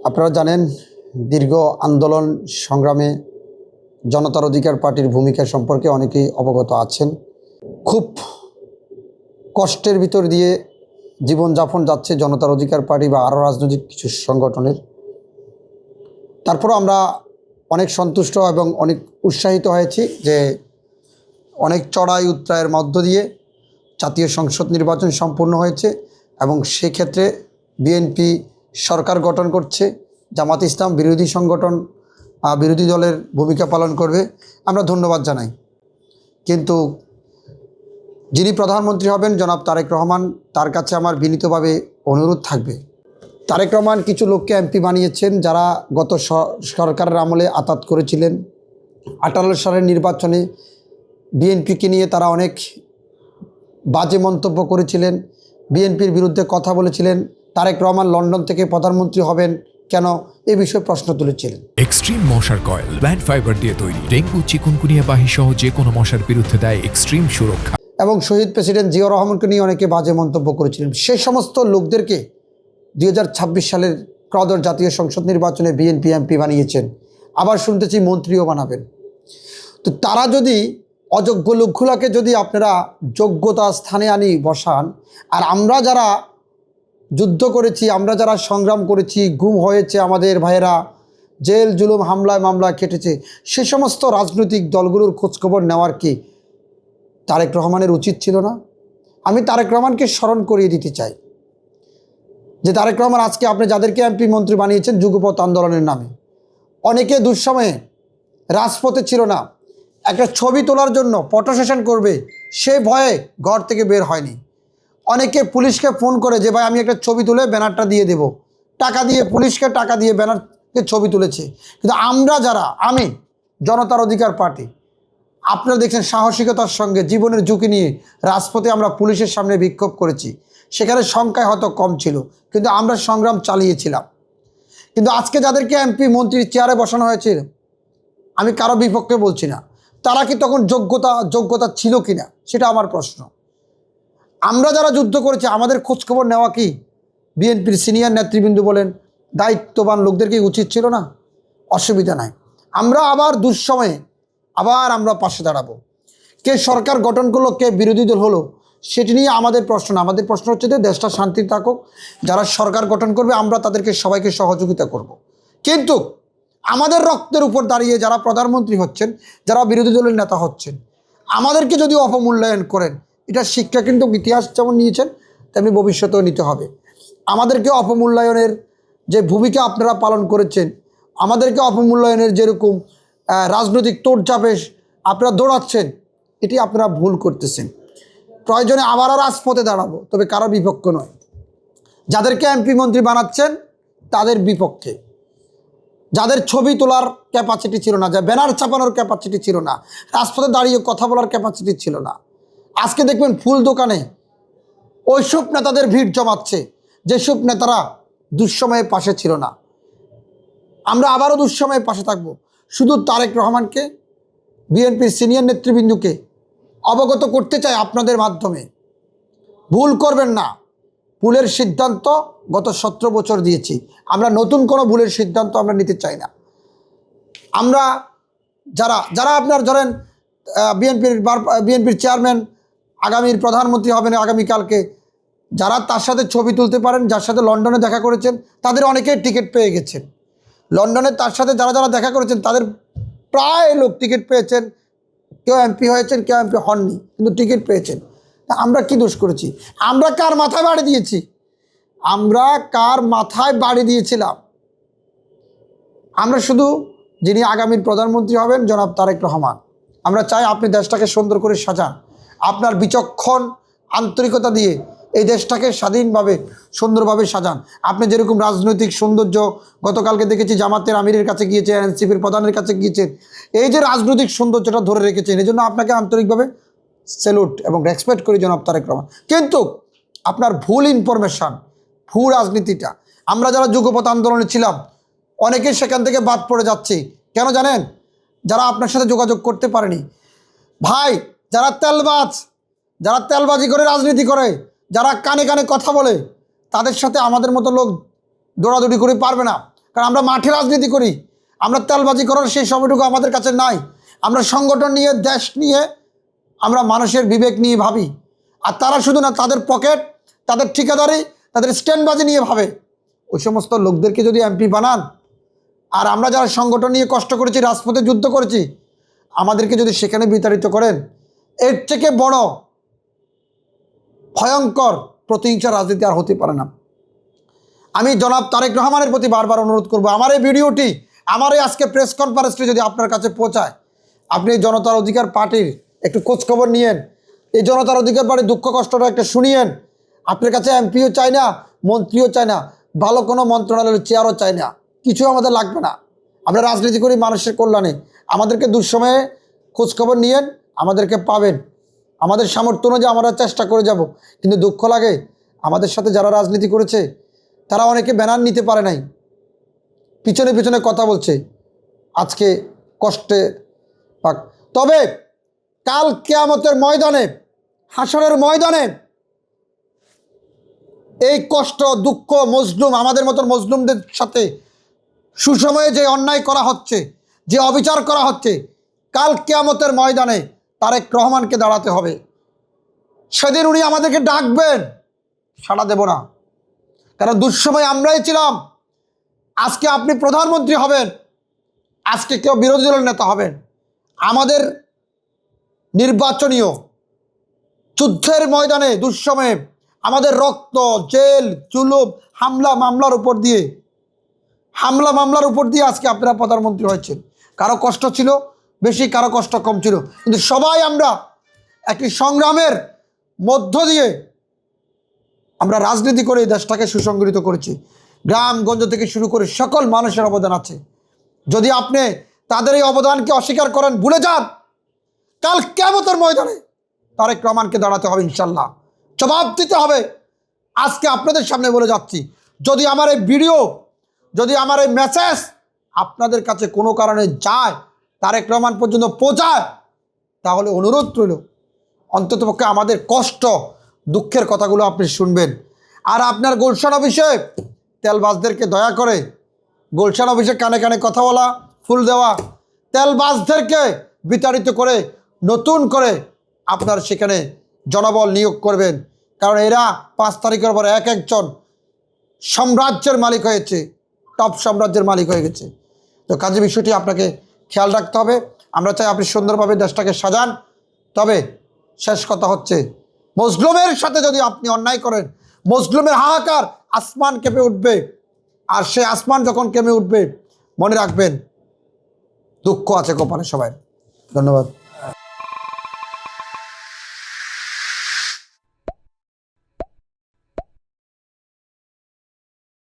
আপনারা জানেন দীর্ঘ আন্দোলন সংগ্রামে জনতার অধিকার পার্টির ভূমিকা সম্পর্কে অনেকেই অবগত আছেন। খুব কষ্টের ভিতর দিয়ে জীবনযাপন যাচ্ছে জনতার অধিকার পার্টি বা আরও রাজনৈতিক কিছু সংগঠনের। তারপরও আমরা অনেক সন্তুষ্ট এবং অনেক উৎসাহিত হয়েছি যে অনেক চড়াই উৎরাইয়ের মধ্য দিয়ে জাতীয় সংসদ নির্বাচন সম্পূর্ণ হয়েছে এবং সেক্ষেত্রে বিএনপি সরকার গঠন করছে, জামাত ইসলাম বিরোধী সংগঠন বিরোধী দলের ভূমিকা পালন করবে। আমরা ধন্যবাদ জানাই। কিন্তু যিনি প্রধানমন্ত্রী হবেন জনাব তারেক রহমান, তার কাছে আমার বিনীতভাবে অনুরোধ থাকবে। তারেক রহমান কিছু লোককে এমপি বানিয়েছেন যারা গত সরকারের আমলে আতাত করেছিলেন। 18 সালের নির্বাচনে বিএনপিকে নিয়ে তারা অনেক বাজে মন্তব্য করেছিলেন, বিএনপির বিরুদ্ধে কথা বলেছিলেন। তারেক রহমান লন্ডন থেকে প্রধানমন্ত্রী হবেন কেন, এ বিষয়ে প্রশ্ন তুলেছিলেন। এক্সট্রিম মশার কয়েল প্ল্যান্ট ফাইবার দিয়ে তৈরি, ডেঙ্গু চিকুনগুনিয়া বাহি সহ যে কোনো মশার বিরুদ্ধে দেয় এক্সট্রিম সুরক্ষা। এবং শহীদ প্রেসিডেন্ট জিয়াউর রহমানকে নিয়ে অনেকে বাজে মন্তব্য করেছিলেন। সেই সমস্ত লোকদেরকে 2026 সালের ত্রয়োদশ জাতীয় সংসদ নির্বাচনে বিএনপি এমপি বানিয়েছেন, আবার শুনতেছি মন্ত্রীও বানাবেন। তো তারা যদি অযোগ্য লোকগুলোকে যদি আপনারা যোগ্যতা স্থানে আনি বসান, আর আমরা যারা যুদ্ধ করেছি, আমরা যারা সংগ্রাম করেছি, গুম হয়েছে আমাদের ভাইয়েরা, জেল জুলুম হামলায় মামলা কেটেছে, সে সমস্ত রাজনৈতিক দলগুলোর খোঁজখবর নেওয়ার কি তারেক রহমানের উচিত ছিল না? আমি তারেক রহমানকে স্মরণ করিয়ে দিতে চাই যে তারেক রহমান আজকে আপনি যাদেরকে এমপি মন্ত্রী বানিয়েছেন যুগপৎ আন্দোলনের নামে, অনেকে দুঃসময়ে রাজপথে ছিল না, একটা ছবি তোলার জন্য ফটো সেশন করবে সে ভয়ে ঘর থেকে বের হয়নি। অনেকে পুলিশকে ফোন করে যে ভাই আমি একটা ছবি তুলে ব্যানারটা দিয়ে দেব, টাকা দিয়ে পুলিশকে টাকা দিয়ে ব্যানারকে ছবি তুলেছে। কিন্তু আমরা যারা, আমি জনতার অধিকার পার্টি, আপনারা দেখছেন সাহসিকতার সঙ্গে জীবনের ঝুঁকি নিয়ে রাজপথে আমরা পুলিশের সামনে বিক্ষোভ করেছি। সেখানে সংখ্যায় হয়তো কম ছিল, কিন্তু আমরা সংগ্রাম চালিয়েছিলাম। কিন্তু আজকে যাদেরকে এমপি মন্ত্রীর চেয়ারে বসানো হয়েছে, আমি কারো বিপক্ষে বলছি না, তারা কি তখন যোগ্যতা ছিল কি না সেটা আমার প্রশ্ন। আমরা যারা যুদ্ধ করেছি আমাদের খোঁজখবর নেওয়া কি বিএনপির সিনিয়র নেতৃবৃন্দ বলেন দায়িত্ববান লোকদেরকে উচিত ছিল না? অসুবিধা নাই, আমরা আবার দুঃসময়ে আবার আমরা পাশে দাঁড়াবো। কে সরকার গঠন করলো, কে বিরোধী দল হলো, সেটি নিয়ে আমাদের প্রশ্ন না। আমাদের প্রশ্ন হচ্ছে যে দেশটা শান্তি থাকুক, যারা সরকার গঠন করবে আমরা তাদেরকে সবাইকে সহযোগিতা করব। কিন্তু আমাদের রক্তের উপর দাঁড়িয়ে যারা প্রধানমন্ত্রী হচ্ছেন, যারা বিরোধী দলের নেতা হচ্ছেন, আমাদেরকে যদি অপমূল্যায়ন করেন, এটা শিক্ষা কিন্তু ইতিহাস যেমন নিয়েছেন তেমনি ভবিষ্যতেও নিতে হবে। আমাদেরকে অপমূল্যায়নের যে ভূমিকা আপনারা পালন করেছেন, আমাদেরকে অপমূল্যায়নের যেরকম রাজনৈতিক তোড়চাপে আপনারা দৌড়াচ্ছেন, এটি আপনারা ভুল করতেছেন। প্রয়োজনে আবারও রাজপথে দাঁড়াবো, তবে কারো বিপক্ষ নয়। যাদেরকে এমপি মন্ত্রী বানাচ্ছেন তাদের বিপক্ষে, যাদের ছবি তোলার ক্যাপাসিটি ছিল না, যা ব্যানার ছাপানোর ক্যাপাসিটি ছিল না, রাজপথে দাঁড়িয়ে কথা বলার ক্যাপাসিটি ছিল না। আজকে দেখবেন ফুল দোকানে ওইসব নেতাদের ভিড় জমাচ্ছে যেসব নেতারা দুঃসময়ে পাশে ছিল না। আমরা আবারও দুঃসময়ে পাশে থাকব। শুধু তারেক রহমানকে, বিএনপির সিনিয়র নেতৃবৃন্দকে অবগত করতে চাই আপনাদের মাধ্যমে, ভুল করবেন না। ভুলের সিদ্ধান্ত গত 17 বছর দিয়েছি, আমরা নতুন কোনো ভুলের সিদ্ধান্ত আমরা নিতে চাই না। আমরা যারা আপনার ধরেন বিএনপির চেয়ারম্যান আগামীর প্রধানমন্ত্রী হবেন আগামীকালকে, যারা তার সাথে ছবি তুলতে পারেন, যার সাথে লন্ডনে দেখা করেছেন, তাদের অনেকেই টিকিট পেয়ে গেছেন। লন্ডনে তার সাথে যারা দেখা করেছেন তাদের প্রায় লোক টিকিট পেয়েছেন, কেউ এমপি হয়েছেন, কেউ এমপি হননি, কিন্তু টিকিট পেয়েছেন। আমরা কি দোষ করেছি? আমরা কার মাথায় বাড়ি দিয়েছি? আমরা কার মাথায় বাড়ি দিয়েছিলাম? আমরা শুধু যিনি আগামীর প্রধানমন্ত্রী হবেন জনাব তারেক রহমান, আমরা চাই আপনি দেশটাকে সুন্দর করে সাজান, আপনার বিচক্ষণ আন্তরিকতা দিয়ে এই দেশটাকে স্বাধীনভাবে সুন্দরভাবে সাজান। আপনি যেরকম রাজনৈতিক সৌন্দর্য, গতকালকে দেখেছি জামাতের আমিরের কাছে গিয়েছেন, এনসিপির প্রধানের কাছে গিয়েছেন, এই যে রাজনৈতিক সৌন্দর্যটা ধরে রেখেছেন, এই জন্য আপনাকে আন্তরিকভাবে স্যালুট এবং রেসপেক্ট করি জনাব তারেক রহমান। কিন্তু আপনার ভুল ইনফরমেশান, ভুল রাজনীতিটা, আমরা যারা যুগপৎ আন্দোলনে ছিলাম অনেকে সেখান থেকে বাদ পড়ে যাচ্ছে। কেন জানেন? যারা আপনার সাথে যোগাযোগ করতে পারেনি। ভাই, যারা তেলবাজি করে রাজনীতি করে, যারা কানে কানে কথা বলে, তাদের সাথে আমাদের মতো লোক দৌড়াদৌড়ি করে পারবে না। কারণ আমরা মাঠে রাজনীতি করি, আমরা তেলবাজি করার সেই সময়টুকু আমাদের কাছে নাই। আমরা সংগঠন নিয়ে, দেশ নিয়ে, আমরা মানুষের বিবেক নিয়ে ভাবি। আর তারা শুধু না, তাদের পকেট, তাদের ঠিকাদারি, তাদের স্ট্যান্ডবাজি নিয়ে ভাবে। ওই সমস্ত লোকদেরকে যদি এমপি বানান, আর আমরা যারা সংগঠন নিয়ে কষ্ট করেছি, রাজপথে যুদ্ধ করেছি, আমাদেরকে যদি সেখানে বিতাড়িত করেন, এর থেকে বড় ভয়ঙ্কর প্রতিহিংসা রাজনীতি আর হতে পারে না। আমি জনাব তারেক রহমানের প্রতি বারবার অনুরোধ করব, আমার এই ভিডিওটি, আমার এই আজকে প্রেস কনফারেন্সটি যদি আপনার কাছে পৌঁছায়, আপনি জনতার অধিকার পার্টির একটু খোঁজখবর নিয়েন, এই জনতার অধিকার পার্টির দুঃখ কষ্টটা একটা শুনিয়েন। আপনার কাছে এমপিও চাই না, মন্ত্রীও চাই না, ভালো কোনো মন্ত্রণালয়ের চেয়ারও চাই না, কিছু আমাদের লাগবে না। আমরা রাজনীতি করি মানুষের কল্যাণে। আমাদেরকে দুঃসময়ে খোঁজখবর নিয়েন, আমাদেরকে পাবেন। আমাদের সামর্থ্য অনুযায়ী আমরা চেষ্টা করে যাব। কিন্তু দুঃখ লাগে, আমাদের সাথে যারা রাজনীতি করেছে তারা অনেকে ব্যানার নিতে পারে নাই, পিছনে পিছনে কথা বলছে, আজকে কষ্টে পাক। তবে কাল কিয়ামতের ময়দানে, হাসরের ময়দানে এই কষ্ট, দুঃখ, মজলুম, আমাদের মতন মজলুমদের সাথে সুসময়ে যে অন্যায় করা হচ্ছে, যে অবিচার করা হচ্ছে, কাল কিয়ামতের ময়দানে তারেক রহমানকে দাঁড়াতে হবে। সেদিন উনি আমাদেরকে ডাকবেন, সাড়া দেব না, কারণ দুঃসময় আমরাই ছিলাম। আজকে আপনি প্রধানমন্ত্রী হবেন, আজকে কেউ বিরোধী দলের নেতা হবেন। আমাদের নির্বাচনীয় যুদ্ধের ময়দানে দুঃসময়ে আমাদের রক্ত, জেল, জুলুম, মামলার উপর দিয়ে আজকে আপনারা প্রধানমন্ত্রী হয়েছেন। কারো কষ্ট ছিল বেশি, কারো কষ্ট কম ছিল, কিন্তু সবাই আমরা একটি সংগ্রামের মধ্য দিয়ে আমরা রাজনীতি করে এই দেশটাকে সুসংগঠিত করেছি। গ্রামগঞ্জ থেকে শুরু করে সকল মানুষের অবদান আছে। যদি আপনি তাদের এই অবদানকে অস্বীকার করেন, ভুলে যান, কাল কিয়ামতের ময়দানে তারেক রহমানকে দাঁড়াতে হবে, ইনশাল্লাহ জবাব দিতে হবে। আজকে আপনাদের সামনে বলে যাচ্ছি, যদি আমার এই ভিডিও, যদি আমার এই মেসেজ আপনাদের কাছে কোনো কারণে যায়, তারেক রহমান পর্যন্ত পৌঁছায়, তাহলে অনুরোধ রইল, অন্ততপক্ষে আমাদের কষ্ট, দুঃখের কথাগুলো আপনি শুনবেন। আর আপনার গুলশান অফিসে তেলবাজদেরকে দয়া করে, গুলশান অফিসে কানে কানে কথা বলা, ফুল দেওয়া, তেলবাজদেরকে বিতাড়িত করে নতুন করে আপনার সেখানে জনবল নিয়োগ করবেন। কারণ এরা 5 তারিখের পর এক একজন সাম্রাজ্যের মালিক হয়েছে, টপ সাম্রাজ্যের মালিক হয়ে গেছে। তো কাজে বিষয়টি আপনাকে খেয়াল রাখতে হবে। আমরা চাই আপনি সুন্দরভাবে দেশটাকে সাজান। তবে শেষ কথা হচ্ছে, মজলুমের সাথে যদি আপনি অন্যায় করেন, মজলুমের হাহাকার আসমান কেঁপে উঠবে। আর সে আসমান যখন কেঁপে উঠবে, মনে রাখবেন দুঃখ আছে কপালে সবাই। ধন্যবাদ।